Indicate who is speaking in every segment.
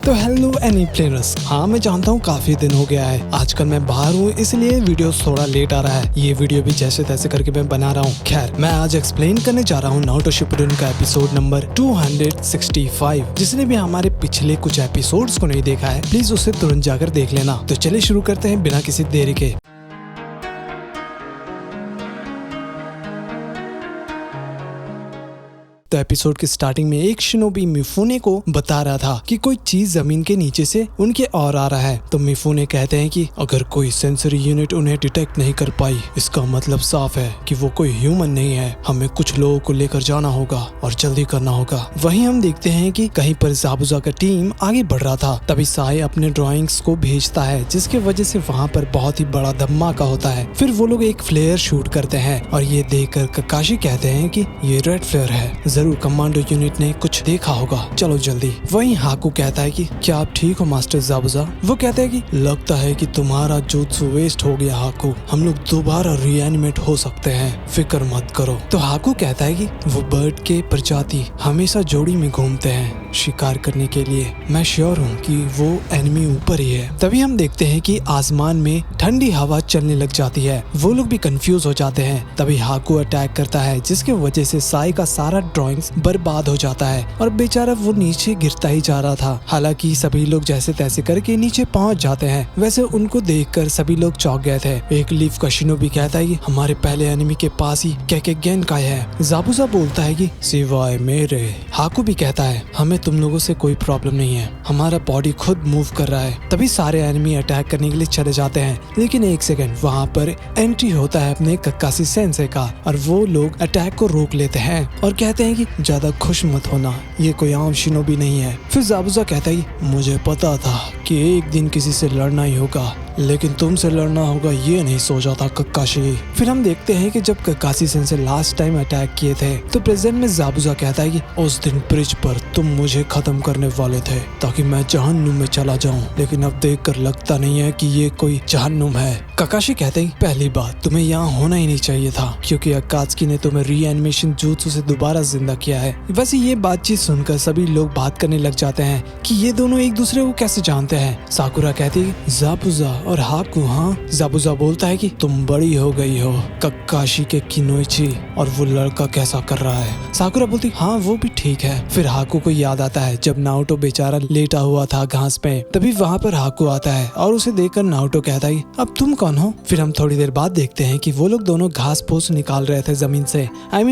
Speaker 1: तो hello any players, हाँ मैं जानता हूँ काफी दिन हो गया है। आजकल मैं बाहर हूँ इसलिए वीडियो थोड़ा लेट आ रहा है। ये वीडियो भी जैसे तैसे करके मैं बना रहा हूँ। खैर मैं आज एक्सप्लेन करने जा रहा हूँ नारुतो शिपुडेन का एपिसोड नंबर 265। जिसने भी हमारे पिछले कुछ एपिसोड्स को नहीं देखा है प्लीज उसे तुरंत जाकर देख लेना। तो चलिए शुरू करते हैं बिना किसी देरी के। तो एपिसोड के स्टार्टिंग में एक शिनोबी मिफुने को बता रहा था कि कोई चीज जमीन के नीचे से उनके और आ रहा है। तो मिफुने कहते हैं कि अगर कोई सेंसरी यूनिट उन्हें डिटेक्ट नहीं कर पाई इसका मतलब साफ है कि वो कोई ह्यूमन नहीं है। हमें कुछ लोगों को लेकर जाना होगा और जल्दी करना होगा। वहीं हम देखते हैं कि कहीं पर ज़ाबुज़ा का टीम आगे बढ़ रहा था। तभी साई अपने ड्राइंग्स को भेजता है जिसकी वजह से वहाँ पर बहुत ही बड़ा धमाका होता है। फिर वो लोग एक फ्लेयर शूट करते हैं और ये देखकर ककाशी कहते हैं कि ये रेड फ्लेयर है, जरूर कमांडो यूनिट ने कुछ देखा होगा, चलो जल्दी। वहीं हाकू कहता है कि क्या आप ठीक हो मास्टर ज़ाबुज़ा? वो कहते हैं कि लगता है कि तुम्हारा जुत्सु वेस्ट हो गया हाकू, हम लोग दोबारा रीएनिमेट हो सकते हैं, फिक्र मत करो। तो हाकू कहता है कि वो बर्ड के प्रजाति हमेशा जोड़ी में घूमते हैं शिकार करने के लिए, मैं श्योर हूँ कि वो एनिमी ऊपर ही है। तभी हम देखते हैं कि आसमान में ठंडी हवा चलने लग जाती है। वो लोग भी कंफ्यूज हो जाते हैं। तभी हाकू अटैक करता है जिसकी वजह से साई का सारा ड्राइंग्स बर्बाद हो जाता है और बेचारा वो नीचे गिरता ही जा रहा था। हालांकि सभी लोग जैसे तैसे करके नीचे पहुंच जाते हैं। वैसे उनको देखकर सभी लोग चौंक गए थे। एक लीफ का शिनोबी कहता है कि हमारे पहले एनिमी के पास ही केकेगेन का है। ज़ाबुज़ा बोलता है कि सिवाय मेरे। हाकू भी कहता है हमें तुम लोगों से कोई प्रॉब्लम नहीं है, हमारा बॉडी खुद मूव कर रहा है। तभी सारे एनिमी अटैक करने के लिए चले जाते हैं। लेकिन एक सेकंड, वहाँ पर एंट्री होता है अपने ककाशी सेंसे का और वो लोग अटैक को रोक लेते हैं और कहते हैं कि ज्यादा खुश मत होना, ये कोई आम शिनोबी नहीं है। फिर ज़ाबुज़ा कहता है मुझे पता था कि एक दिन किसी से लड़ना ही होगा, लेकिन तुमसे लड़ना होगा ये नहीं सोचा था ककाशी। फिर हम देखते हैं कि जब ककाशी सेंसे लास्ट टाइम अटैक किए थे तो प्रेजेंट में ज़ाबुज़ा कहता है कि उस दिन ब्रिज पर तुम मुझे खत्म करने वाले थे ताकि मैं जहन्नुम में चला जाऊं, लेकिन अब देखकर लगता नहीं है कि ये कोई जहन्नुम है। ककाशी कहते हैं पहली बात तुम्हें यहाँ होना ही नहीं चाहिए था क्योंकि अकात्सुकी ने तुम्हें रीएनिमेशन जुत्सु से दोबारा जिंदा किया है। वैसे ये बातचीत सुनकर सभी लोग बात करने लग जाते हैं कि ये दोनों एक दूसरे को कैसे जानते हैं। साकुरा कहती है ज़ाबुज़ा और हाकू। हाँ, ज़ाबुज़ा बोलता है कि तुम बड़ी हो गई हो ककाशी के किनोइची, और वो लड़का कैसा कर रहा है। साकुरा बोलती हाँ वो भी ठीक है। फिर हाकू को याद आता है जब नारुतो बेचारा लेटा हुआ था घास पे, तभी वहाँ पर हाकू आता है और उसे देखकर नारुतो कहता है अब तुम कौन हो। फिर हम थोड़ी देर बाद देखते हैं कि वो लोग दोनों घास फूस निकाल रहे थे जमीन से,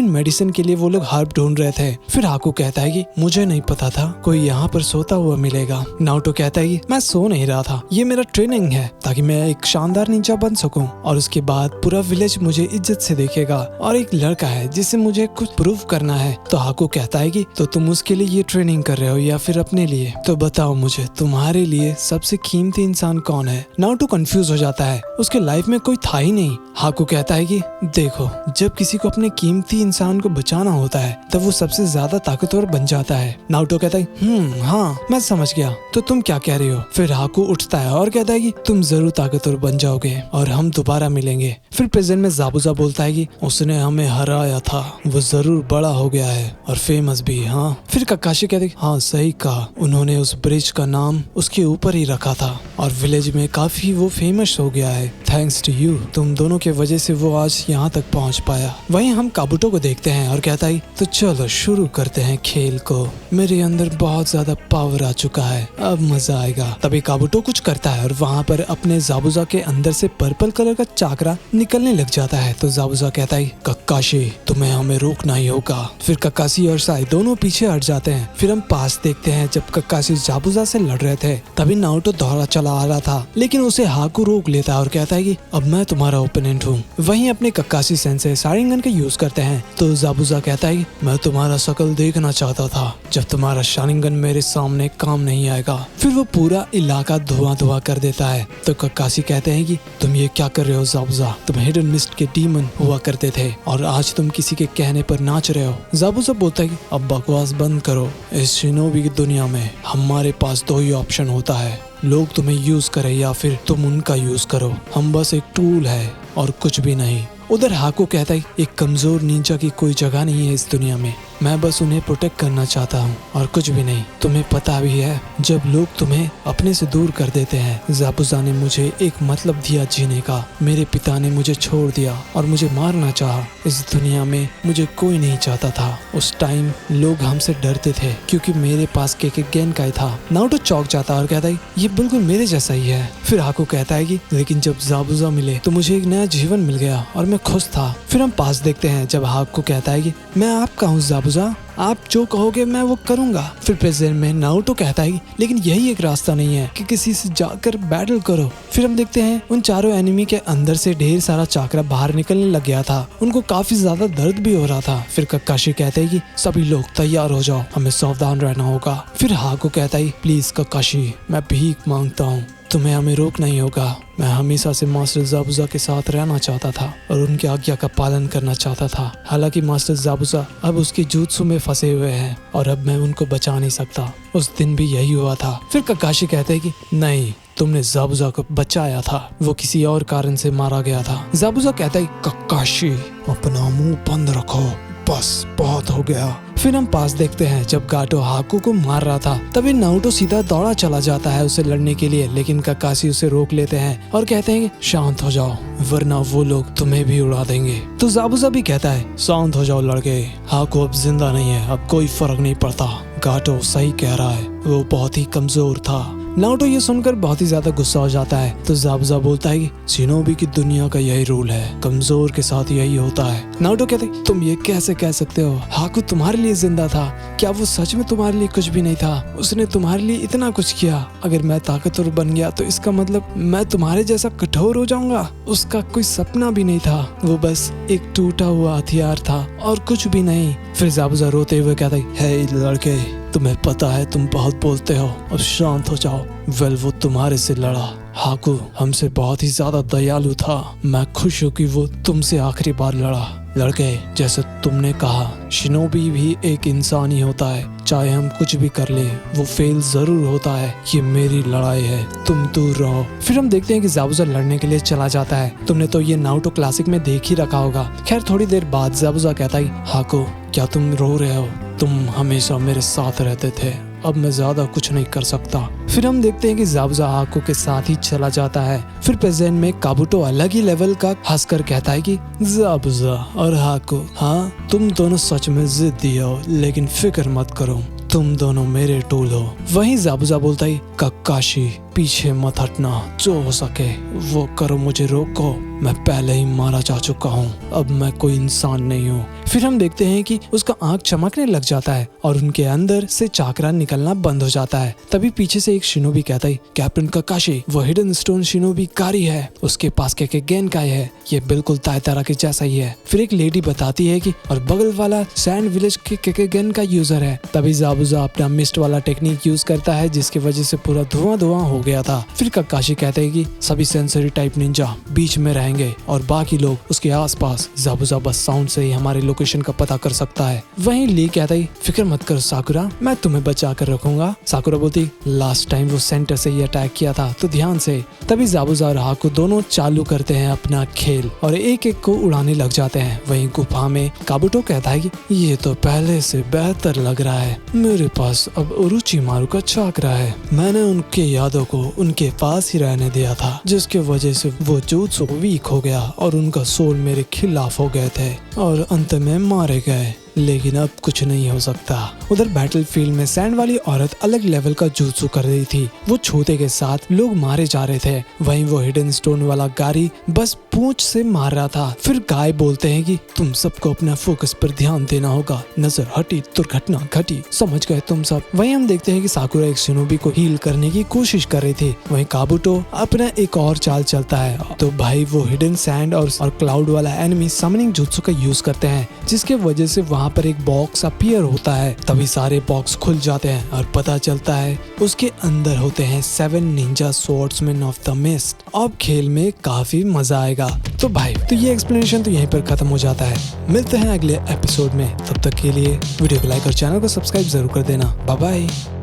Speaker 1: मेडिसिन के लिए वो लोग हर्ब ढूंढ रहे थे। फिर हाकू कहता है कि मुझे नहीं पता था कोई यहाँ पर सोता हुआ मिलेगा। नारुतो कहता है कि मैं सो नहीं रहा था, ये मेरा ट्रेनिंग है ताकि मैं एक शानदार निंजा बन सकूं और उसके बाद पूरा विलेज मुझे इज्जत से देखेगा, और एक लड़का है जिससे मुझे कुछ प्रूव करना है। तो हाकू कहता है कि तो तुम उसके लिए ये ट्रेनिंग कर रहे हो या फिर अपने लिए? तो बताओ मुझे तुम्हारे लिए सबसे कीमती इंसान कौन है। नारुतो कंफ्यूज हो जाता है, उसके लाइफ में कोई था ही नहीं। हाकू कहता है कि देखो जब किसी को अपने कीमती इंसान को बचाना होता है तब वो सबसे ज्यादा ताकतवर बन जाता है। नारुतो कहता है हाँ मैं समझ गया, तो तुम क्या कह रही हो। फिर हाकू उठता है और कहता है कि तुम जरूर ताकतवर बन जाओगे और हम दोबारा मिलेंगे। फिर प्रेजेंट में ज़ाबुज़ा बोलता है कि उसने हमें हराया था, वो जरूर बड़ा हो गया है और फेमस भी। हाँ, फिर ककाशी कहते हाँ सही कहा, उन्होंने उस ब्रिज का नाम उसके ऊपर ही रखा था और विलेज में काफी वो फेमस हो गया है। थैंक्स टू यू, तुम दोनों के वजह से वो आज यहाँ तक पहुँच पाया। वहीं हम काबुटो को देखते हैं और कहता है तो चलो शुरू करते हैं खेल को, मेरे अंदर बहुत ज्यादा पावर आ चुका है, अब मजा आएगा। तभी काबुटो कुछ करता है और वहाँ पर अपने ज़ाबुज़ा के अंदर से पर्पल कलर का चाकरा निकलने लग जाता है। तो ज़ाबुज़ा कहता है ककाशी तुम्हें हमें रोकना ही होगा। फिर ककाशी और साई दोनों पीछे हट जाते हैं। फिर हम पास देखते हैं जब ककाशी ज़ाबुज़ा से लड़ रहे थे तभी नारुतो दौड़ा चला आ रहा था, लेकिन उसे हाकू रोक लेता है और कहता है कि अब मैं तुम्हारा ओपोनेंट हूँ। वहीं अपने ककाशी सेंसे शारिंगन का यूज करते हैं। तो ज़ाबुज़ा कहता है कि मैं तुम्हारा शक्ल देखना चाहता था, जब तुम्हारा शारिंगन मेरे सामने काम नहीं आएगा। फिर वो पूरा इलाका धुआं धुआं कर देता है। तो ककाशी कहते हैं कि तुम ये क्या कर रहे हो ज़ाबुज़ा, तुम हिडन मिस्ट के डीमन हुआ करते थे और आज तुम किसी के कहने पर नाच रहे हो। ज़ाबुज़ा बोलता है कि अब बकवास बंद करो, इस शिनोबी की दुनिया में हमारे पास दो ही ऑप्शन होता है, लोग तुम्हें यूज करे या फिर तुम उनका यूज करो, हम बस एक टूल है और कुछ भी नहीं। उधर हाकू कहता है एक कमजोर निंजा की कोई जगह नहीं है इस दुनिया में, मैं बस उन्हें प्रोटेक्ट करना चाहता हूँ और कुछ भी नहीं। तुम्हें पता भी है, जब लोग तुम्हें अपने से दूर कर देते हैं, ज़ाबुज़ा ने मुझे एक मतलब दिया जीने का। मेरे पिता ने मुझे छोड़ दिया और मुझे मारना चाहा। इस दुनिया में मुझे कोई नहीं चाहता था। उस टाइम लोग हमसे डरते थे क्योंकि मेरे पास केके गेनकाई था। नारुतो चौंक जाता है और कहता है ये बिल्कुल मेरे जैसा ही है। फिर हाकू कहता है कि लेकिन जब ज़ाबुज़ा मिले तो मुझे एक नया जीवन मिल गया और मैं खुश था। फिर हम पास देखते हैं जब हाकू कहता है कि मैं आपका हूँ ज़ाबुज़ा, आप जो कहोगे मैं वो करूंगा। फिर प्रेजेंट में नारुतो कहता है लेकिन यही एक रास्ता नहीं है कि किसी से जाकर बैटल करो। फिर हम देखते हैं उन चारों एनिमी के अंदर से ढेर सारा चाकरा बाहर निकलने लग गया था। उनको काफी ज्यादा दर्द भी हो रहा था। फिर ककाशी कहते हैं कि सभी लोग तैयार हो जाओ, हमें सावधान रहना होगा। फिर हाकू कहता है प्लीज ककाशी, मैं भीख मांगता हूँ, तुम्हें हमें रोकना ही होगा। मैं हमेशा से मास्टर ज़ाबुज़ा के साथ रहना चाहता था और उनकी आज्ञा का पालन करना चाहता था। हालांकि मास्टर ज़ाबुज़ा अब उसके जुत्सु में फंसे हुए हैं और अब मैं उनको बचा नहीं सकता। उस दिन भी यही हुआ था। फिर ककाशी कहते हैं कि नहीं, तुमने ज़ाबुज़ा को बचाया था, वो किसी और कारण से मारा गया था। ज़ाबुज़ा कहता है ककाशी अपना मुंह बंद रखो, बस बहुत हो गया। फिर हम पास देखते हैं जब गाटो हाकू को मार रहा था, तभी नारुतो सीधा दौड़ा चला जाता है उसे लड़ने के लिए, लेकिन ककाशी उसे रोक लेते हैं और कहते हैं कि शांत हो जाओ वरना वो लोग तुम्हें भी उड़ा देंगे। तो ज़ाबुज़ा भी कहता है शांत हो जाओ लड़के, हाकू अब जिंदा नहीं है, अब कोई फर्क नहीं पड़ता। गाटो सही कह रहा है, वो बहुत ही कमजोर था। नारुतो ये सुनकर बहुत ही ज्यादा गुस्सा हो जाता है। तो ज़ाबुज़ा बोलता है कि शिनोबी की दुनिया का यही रूल है, कमजोर के साथ यही होता है। नारुतो कहते हैं तुम ये कैसे कह सकते हो, हाकू तुम्हारे लिए जिंदा था, क्या वो सच में तुम्हारे लिए कुछ भी नहीं था? उसने तुम्हारे लिए इतना कुछ किया, अगर मैं ताकतवर बन गया तो इसका मतलब मैं तुम्हारे जैसा कठोर हो जाऊंगा? उसका कोई सपना भी नहीं था, वो बस एक टूटा हुआ हथियार था और कुछ भी नहीं। फिर ज़ाबुज़ा रोते हुए कहता है लड़के, तुम्हें पता है तुम बहुत बोलते हो, अब शांत हो जाओ। वेल वो तुम्हारे से लड़ा, हाकू हमसे बहुत ही ज्यादा दयालु था, मैं खुश हूँ कि वो तुमसे आखिरी बार लड़ा। लड़के जैसे तुमने कहा, शिनोबी भी एक इंसान ही होता है, चाहे हम कुछ भी कर ले वो फेल जरूर होता है। ये मेरी लड़ाई है, तुम दूर रहो। फिर हम देखते हैं कि ज़ाबुज़ा लड़ने के लिए चला जाता है। तुमने तो ये नारुतो क्लासिक में देख ही रखा होगा। खैर थोड़ी देर बाद ज़ाबुज़ा कहता है हाकू क्या तुम रो रहे हो? तुम हमेशा मेरे साथ रहते थे, अब मैं ज्यादा कुछ नहीं कर सकता। फिर हम देखते हैं कि ज़ाबुज़ा हाकू के साथ ही चला जाता है। फिर प्रेजेंट में काबुटो अलग ही लेवल का हंसकर कहता है कि ज़ाबुज़ा और हाकू, हाँ तुम दोनों सच में जिद्दी हो, लेकिन फिक्र मत करो, तुम दोनों मेरे टूल हो। वहीं ज़ाबुज़ा बोलता है ककाशी पीछे मत हटना, जो हो सके वो करो, मुझे रोको, मैं पहले ही मारा जा चुका हूँ, अब मैं कोई इंसान नहीं हूँ। फिर हम देखते हैं कि उसका आंख चमकने लग जाता है और उनके अंदर से चाकरा निकलना बंद हो जाता है। तभी पीछे से एक शिनोबी कहता है कैप्टन ककाशी, वो हिडन स्टोन शिनोबी कारी है, उसके पास केके गेनकाई है, ये बिल्कुल तायतारा के जैसा ही है। फिर एक लेडी बताती है कि और बगल वाला सैंड विलेज के केके गेनकाई यूजर है। तभी ज़ाबुज़ा अपना मिस्ट वाला टेक्निक यूज करता है जिसकी वजह से पूरा धुआं हो गया था। फिर ककाशी कहते हैं कि सभी सेंसरी टाइप निंजा बीच में रहेंगे और बाकी लोग उसके आसपास। ज़ाबुज़ा बस साउंड से ही हमारे लोकेशन का पता कर सकता है। वहीं ली कहता है फिक्र मत करो साकुरा, मैं तुम्हें बचा कर रखूंगा। साकुरा बोलती लास्ट टाइम वो सेंटर से ही अटैक किया था तो ध्यान से। तभी ज़ाबुज़ा और हाकू दोनों चालू करते हैं अपना खेल और एक एक को उड़ाने लग जाते हैं। वहीं गुफा में काबुटो कहता है कि ये तो पहले से बेहतर लग रहा है, मेरे पास अब उरुचिमारू का चाकरा है। मैंने उनके यादों को उनके पास ही रहने दिया था, जिसकी वजह से वो जुत्सु वीक हो गया और उनका सोल मेरे खिलाफ हो गए थे और अंत में मारे गए, लेकिन अब कुछ नहीं हो सकता। उधर बैटलफील्ड में सैंड वाली औरत अलग लेवल का जुत्सु कर रही थी, वो छोटे के साथ लोग मारे जा रहे थे। वहीं वो हिडन स्टोन वाला गारी बस पूंछ से मार रहा था। फिर गाय बोलते हैं कि तुम सबको अपना फोकस पर ध्यान देना होगा, नजर हटी दुर्घटना घटी, समझ गए तुम सब। वहीं हम देखते हैं कि साकुरा एक शिनोबी को हील करने की कोशिश कर रही थी। वहीं काबुटो अपना एक और चाल चलता है तो भाई वो हिडन सैंड और क्लाउड वाला एनिमी समनिंग जुत्सु का यूज करते हैं, जिसके वजह से वहाँ पर एक बॉक्स अपीयर होता है। तभी सारे बॉक्स खुल जाते हैं और पता चलता है उसके अंदर होते हैं 7 Ninja swordsman of the mist. अब खेल में काफी मजा आएगा। तो भाई तो ये एक्सप्लेनेशन तो यहीं पर खत्म हो जाता है। मिलते हैं अगले एपिसोड में, तब तक के लिए वीडियो को लाइक और चैनल को सब्सक्राइब जरूर कर देना। Bye bye.